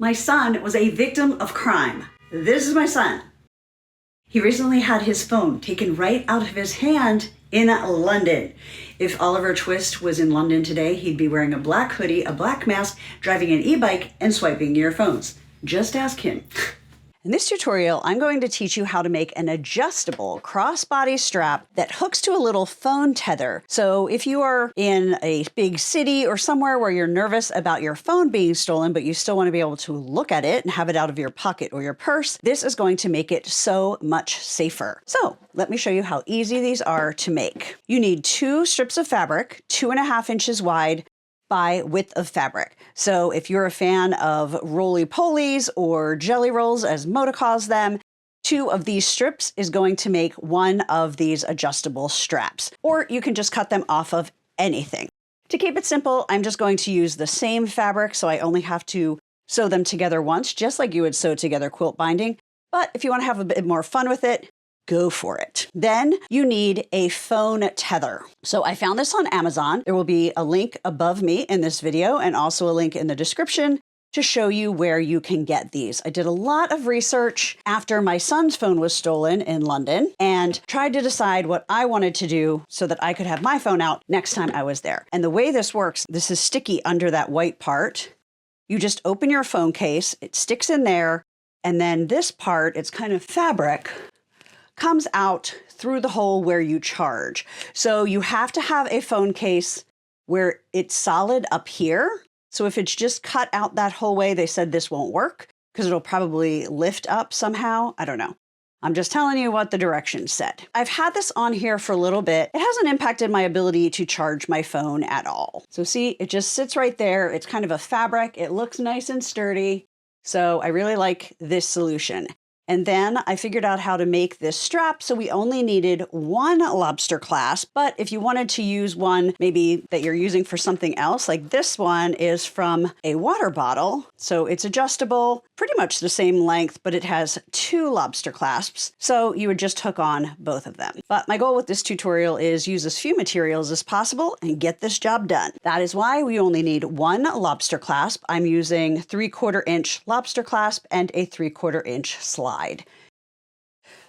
My son was a victim of crime. This is my son. He recently had his phone taken right out of his hand in London. If Oliver Twist was in London today, he'd be wearing a black hoodie, a black mask, driving an e-bike, and swiping your phones. Just ask him. In this tutorial, I'm going to teach you how to make an adjustable crossbody strap that hooks to a little phone tether. So if you are in a big city or somewhere where you're nervous about your phone being stolen, but you still want to be able to look at it and have it out of your pocket or your purse, this is going to make it so much safer. So let me show you how easy these are to make. You need 2 strips of fabric, 2.5 inches wide, by width of fabric. So if you're a fan of roly-polies or jelly rolls, as Moda calls them, 2 of these strips is going to make 1 of these adjustable straps, or you can just cut them off of anything. To keep it simple, I'm just going to use the same fabric, so I only have to sew them together once, just like you would sew together quilt binding. But if you want to have a bit more fun with it, go for it. Then you need a phone tether. So I found this on Amazon. There will be a link above me in this video and also a link in the description to show you where you can get these. I did a lot of research after my son's phone was stolen in London and tried to decide what I wanted to do so that I could have my phone out next time I was there. And the way this works, this is sticky under that white part. You just open your phone case, it sticks in there, and then this part, it's kind of fabric, comes out through the hole where you charge. So you have to have a phone case where it's solid up here. So if it's just cut out that whole way, they said this won't work because it'll probably lift up somehow. I don't know. I'm just telling you what the directions said. I've had this on here for a little bit. It hasn't impacted my ability to charge my phone at all. So see, it just sits right there. It's kind of a fabric. It looks nice and sturdy. So I really like this solution. And then I figured out how to make this strap. So we only needed 1 lobster clasp, but if you wanted to use one maybe that you're using for something else, like this one is from a water bottle. So it's adjustable, pretty much the same length, but it has 2 lobster clasps. So you would just hook on both of them. But my goal with this tutorial is use as few materials as possible and get this job done. That is why we only need 1 lobster clasp. I'm using 3/4 inch lobster clasp and a 3/4 inch slide.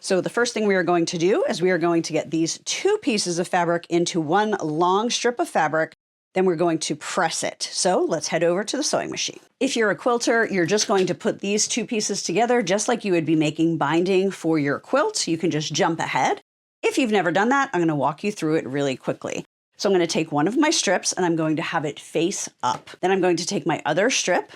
So the first thing we are going to do is we are going to get these 2 pieces of fabric into 1 long strip of fabric. Then we're going to press it. So let's head over to the sewing machine. If you're a quilter, you're just going to put these 2 pieces together just like you would be making binding for your quilt. You can just jump ahead. If you've never done that, I'm going to walk you through it really quickly. So I'm going to take one of my strips and I'm going to have it face up. Then I'm going to take my other strip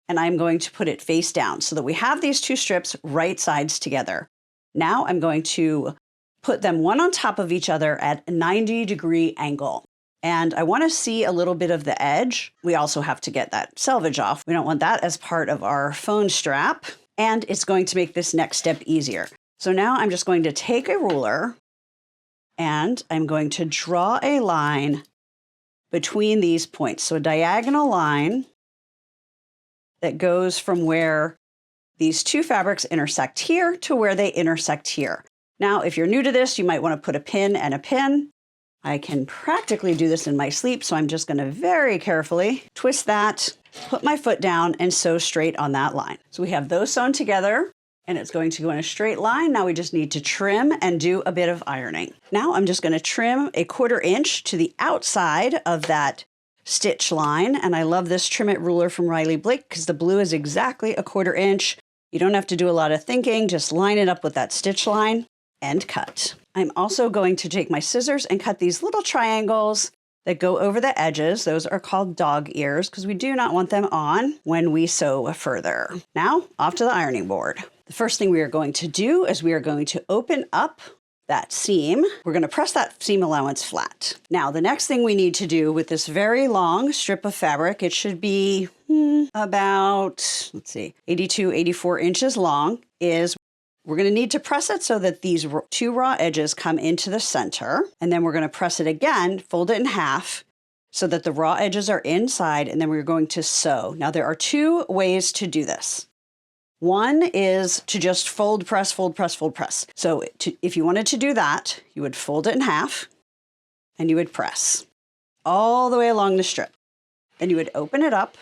and I'm going to put it face down so that we have these 2 strips right sides together. Now I'm going to put them one on top of each other at a 90-degree angle. And I want to see a little bit of the edge. We also have to get that selvage off. We don't want that as part of our phone strap. And it's going to make this next step easier. So now I'm just going to take a ruler and I'm going to draw a line between these points. So a diagonal line that goes from where these 2 fabrics intersect here to where they intersect here. Now, if you're new to this, you might want to put a pin and a pin. I can practically do this in my sleep, so I'm just going to very carefully twist that, put my foot down, and sew straight on that line. So we have those sewn together, and it's going to go in a straight line. Now we just need to trim and do a bit of ironing. Now I'm just going to trim a 1/4 inch to the outside of that stitch line. And I love this Trim It ruler from Riley Blake because the blue is exactly a 1/4 inch. You don't have to do a lot of thinking, just line it up with that stitch line and cut. I'm also going to take my scissors and cut these little triangles that go over the edges. Those are called dog ears because we do not want them on when we sew further. Now, off to the ironing board. The first thing we are going to do is we are going to open up that seam. We're going to press that seam allowance flat. Now, the next thing we need to do with this very long strip of fabric, it should be about, 82, 84 inches long, is we're going to need to press it so that these 2 raw edges come into the center. And then we're going to press it again, fold it in half so that the raw edges are inside, and then we're going to sew. Now, there are 2 ways to do this. One is to just fold, press, fold, press, fold, press. So if you wanted to do that, you would fold it in half and you would press all the way along the strip. Then you would open it up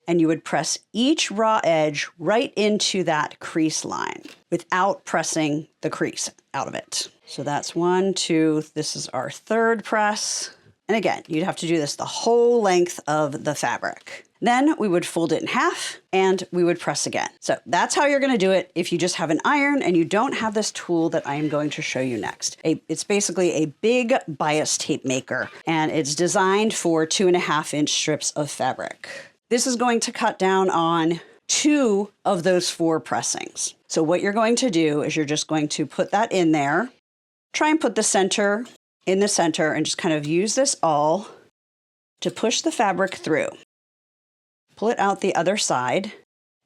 and you would press each raw edge right into that crease line without pressing the crease out of it. So that's 1, 2, this is our third press. And again, you'd have to do this the whole length of the fabric. Then we would fold it in half and we would press again. So that's how you're gonna do it if you just have an iron and you don't have this tool that I am going to show you next. It's basically a big bias tape maker, and it's designed for 2.5-inch strips of fabric. This is going to cut down on 2 of those 4 pressings. So what you're going to do is you're just going to put that in there, try and put the center in the center, and just kind of use this awl to push the fabric through. Pull it out the other side.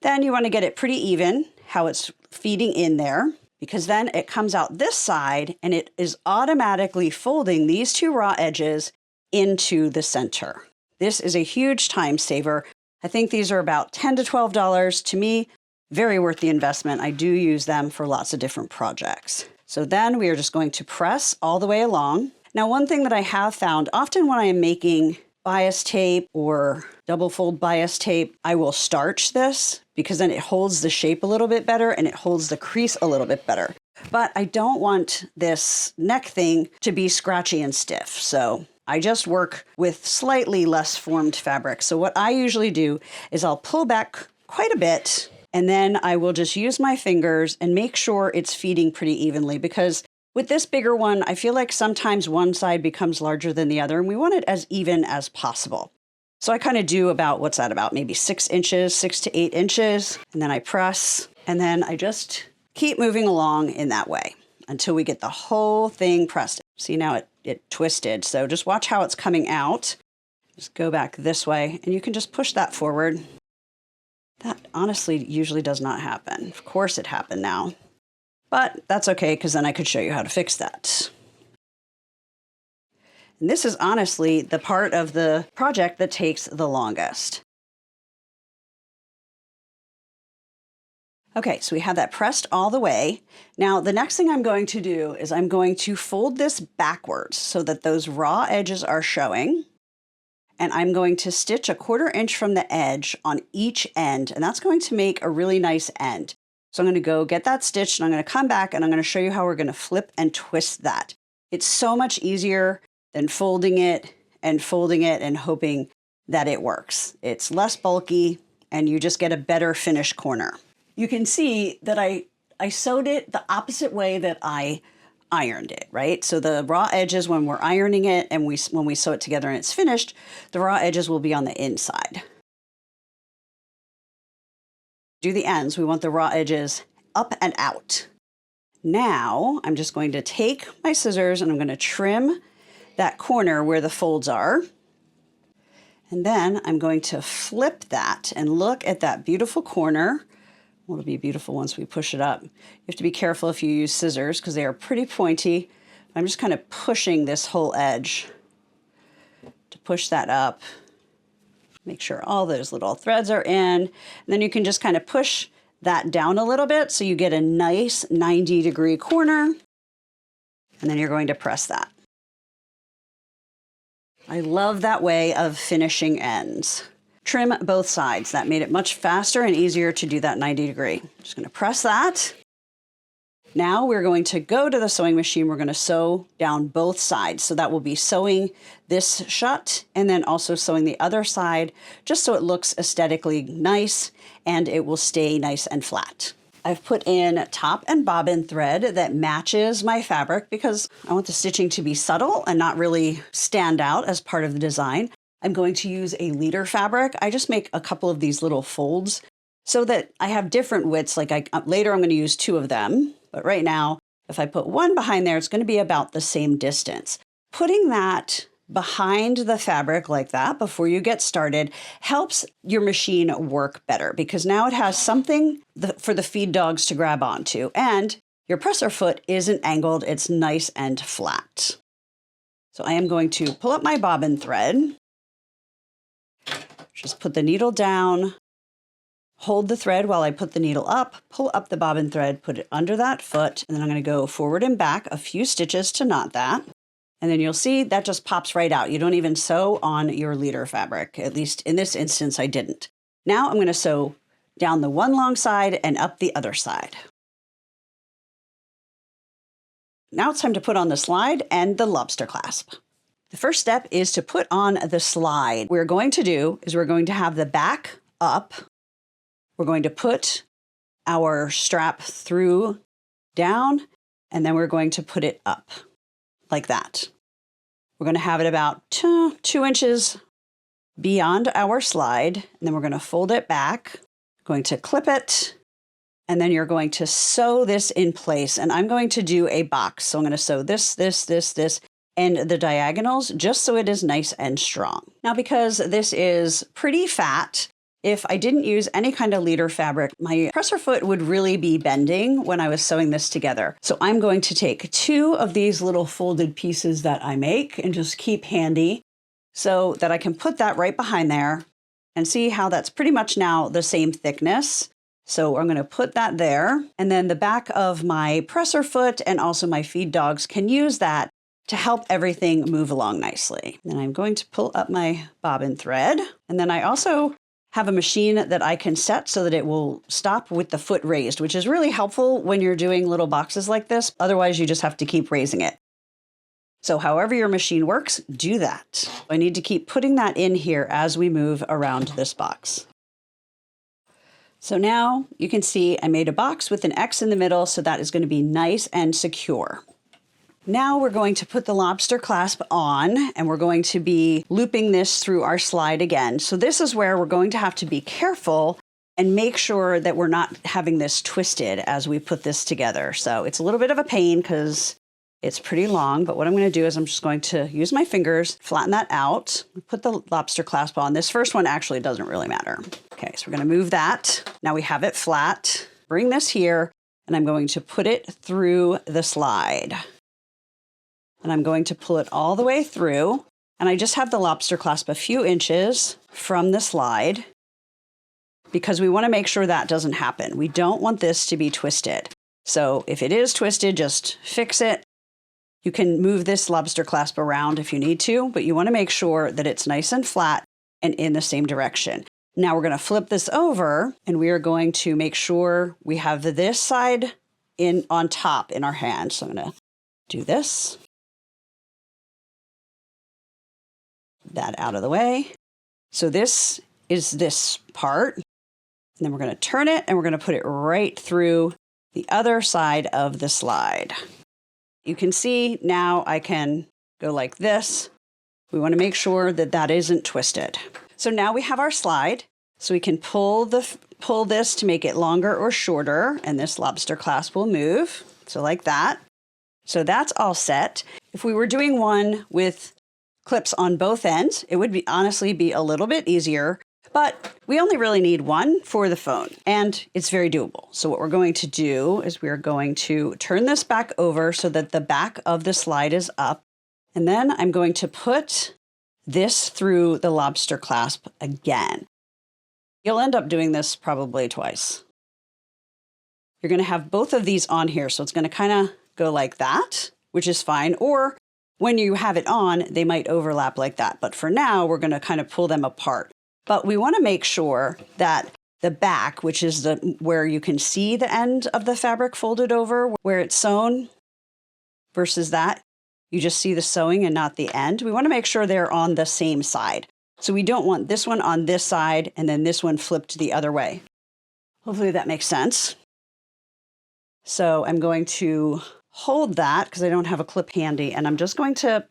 Then you want to get it pretty even, how it's feeding in there, because then it comes out this side and it is automatically folding these 2 raw edges into the center. This is a huge time saver. I think these are about $10 to $12. To me, very worth the investment. I do use them for lots of different projects. So then we are just going to press all the way along. Now, one thing that I have found, often when I am making bias tape or double fold bias tape, I will starch this because then it holds the shape a little bit better and it holds the crease a little bit better. But I don't want this neck thing to be scratchy and stiff. So I just work with slightly less formed fabric. So what I usually do is I'll pull back quite a bit, and then I will just use my fingers and make sure it's feeding pretty evenly, because with this bigger one, I feel like sometimes one side becomes larger than the other, and we want it as even as possible. So I kind of do about, what's that, about maybe 6 inches, 6 to 8 inches, and then I press, and then I just keep moving along in that way until we get the whole thing pressed. See, now it twisted, so just watch how it's coming out. Just go back this way, and you can just push that forward. That honestly usually does not happen. Of course it happened now. But that's okay, because then I could show you how to fix that. And this is honestly the part of the project that takes the longest. Okay, so we have that pressed all the way. Now, the next thing I'm going to do is I'm going to fold this backwards so that those raw edges are showing. And I'm going to stitch 1/4 inch from the edge on each end, and that's going to make a really nice end. So I'm going to go get that stitched, and I'm going to come back and I'm going to show you how we're going to flip and twist that. It's so much easier than folding it and hoping that it works. It's less bulky and you just get a better finished corner. You can see that I sewed it the opposite way that I ironed it, right? So the raw edges, when we're ironing it and when we sew it together and it's finished, the raw edges will be on the inside. Do the ends, we want the raw edges up and out. Now, I'm just going to take my scissors and I'm going to trim that corner where the folds are. And then I'm going to flip that and look at that beautiful corner. Well, it'll be beautiful once we push it up. You have to be careful if you use scissors because they are pretty pointy. I'm just kind of pushing this whole edge to push that up. Make sure all those little threads are in. And then you can just kind of push that down a little bit so you get a nice 90-degree corner. And then you're going to press that. I love that way of finishing ends. Trim both sides. That made it much faster and easier to do that 90-degree. Just going to press that. Now we're going to go to the sewing machine. We're going to sew down both sides. So that will be sewing this shut and then also sewing the other side, just so it looks aesthetically nice and it will stay nice and flat. I've put in top and bobbin thread that matches my fabric because I want the stitching to be subtle and not really stand out as part of the design. I'm going to use a leader fabric. I just make a couple of these little folds so that I have different widths. Like later I'm going to use 2 of them. But right now, if I put 1 behind there, it's going to be about the same distance. Putting that behind the fabric like that before you get started helps your machine work better because now it has something for the feed dogs to grab onto. And your presser foot isn't angled. It's nice and flat. So I am going to pull up my bobbin thread. Just put the needle down. Hold the thread while I put the needle up, pull up the bobbin thread, put it under that foot, and then I'm going to go forward and back a few stitches to knot that. And then you'll see that just pops right out. You don't even sew on your leader fabric. At least in this instance, I didn't. Now I'm going to sew down the one long side and up the other side. Now it's time to put on the slide and the lobster clasp. The first step is to put on the slide. What we're going to do is we're going to have the back up. We're going to put our strap through down, and then we're going to put it up like that. We're going to have it about 2 inches beyond our slide, and then we're going to fold it back, going to clip it, and then you're going to sew this in place. And I'm going to do a box. So I'm going to sew this, and the diagonals just so it is nice and strong. Now, because this is pretty fat, if I didn't use any kind of leader fabric, my presser foot would really be bending when I was sewing this together. So I'm going to take 2 of these little folded pieces that I make and just keep handy so that I can put that right behind there and see how that's pretty much now the same thickness. So I'm going to put that there, and then the back of my presser foot and also my feed dogs can use that to help everything move along nicely. Then I'm going to pull up my bobbin thread, and then I also have a machine that I can set so that it will stop with the foot raised, which is really helpful when you're doing little boxes like this. Otherwise, you just have to keep raising it. So however your machine works, do that. I need to keep putting that in here as we move around this box. So now you can see I made a box with an X in the middle, so that is going to be nice and secure. Now we're going to put the lobster clasp on, and we're going to be looping this through our slide again. So this is where we're going to have to be careful and make sure that we're not having this twisted as we put this together. So it's a little bit of a pain because it's pretty long, but what I'm going to do is I'm just going to use my fingers, flatten that out, put the lobster clasp on. This first one actually doesn't really matter. Okay, so we're going to move that. Now we have it flat. Bring this here, and I'm going to put it through the slide. And I'm going to pull it all the way through. And I just have the lobster clasp a few inches from the slide because we want to make sure that doesn't happen. We don't want this to be twisted. So if it is twisted, just fix it. You can move this lobster clasp around if you need to, but you want to make sure that it's nice and flat and in the same direction. Now we're going to flip this over, and we are going to make sure we have this side on top in our hand. So I'm going to do this. That out of the way. So this is this part. And then we're going to turn it, and we're going to put it right through the other side of the slide. You can see now I can go like this. We want to make sure that that isn't twisted. So now we have our slide. So we can pull this to make it longer or shorter, and this lobster clasp will move. So like that. So that's all set. If we were doing one with clips on both ends, it would honestly be a little bit easier, but we only really need one for the phone, and it's very doable. So what we're going to do is we're going to turn this back over so that the back of the slide is up, and then I'm going to put this through the lobster clasp again. You'll end up doing this probably twice. You're going to have both of these on here, so it's going to kind of go like that, which is fine, or when you have it on, they might overlap like that. But for now, we're going to kind of pull them apart. But we want to make sure that the back, which is where you can see the end of the fabric folded over, where it's sewn, versus that, you just see the sewing and not the end. We want to make sure they're on the same side. So we don't want this one on this side and then this one flipped the other way. Hopefully that makes sense. So I'm going to hold that because I don't have a clip handy, and I'm just going to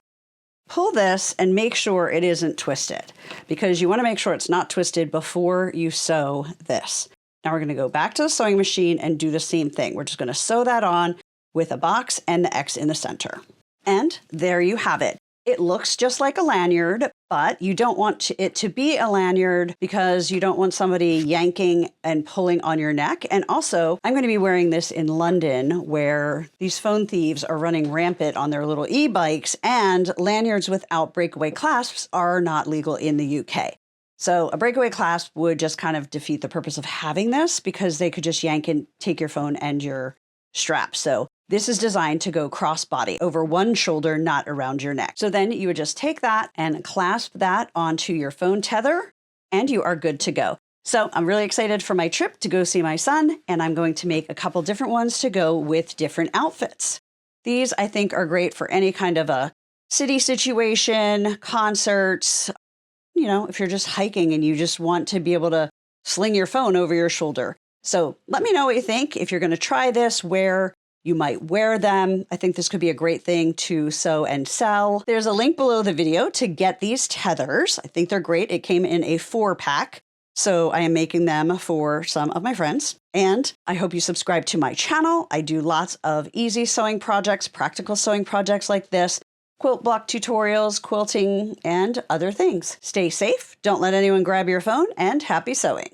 pull this and make sure it isn't twisted, because you want to make sure it's not twisted before you sew this. Now we're going to go back to the sewing machine and do the same thing. We're just going to sew that on with a box and the X in the center. And there you have it. It looks just like a lanyard, but you don't want it to be a lanyard because you don't want somebody yanking and pulling on your neck. And also, I'm going to be wearing this in London, where these phone thieves are running rampant on their little e-bikes, and lanyards without breakaway clasps are not legal in the UK. So a breakaway clasp would just kind of defeat the purpose of having this, because they could just yank and take your phone and your strap. So this is designed to go crossbody over one shoulder, not around your neck. So then you would just take that and clasp that onto your phone tether, and you are good to go. So I'm really excited for my trip to go see my son, and I'm going to make a couple different ones to go with different outfits. These I think are great for any kind of a city situation, concerts, if you're just hiking and you just want to be able to sling your phone over your shoulder. So let me know what you think. If you're going to try this, where you might wear them. I think this could be a great thing to sew and sell. There's a link below the video to get these tethers. I think they're great. It came in a 4-pack. So I am making them for some of my friends. And I hope you subscribe to my channel. I do lots of easy sewing projects, practical sewing projects like this, quilt block tutorials, quilting, and other things. Stay safe, don't let anyone grab your phone, and happy sewing.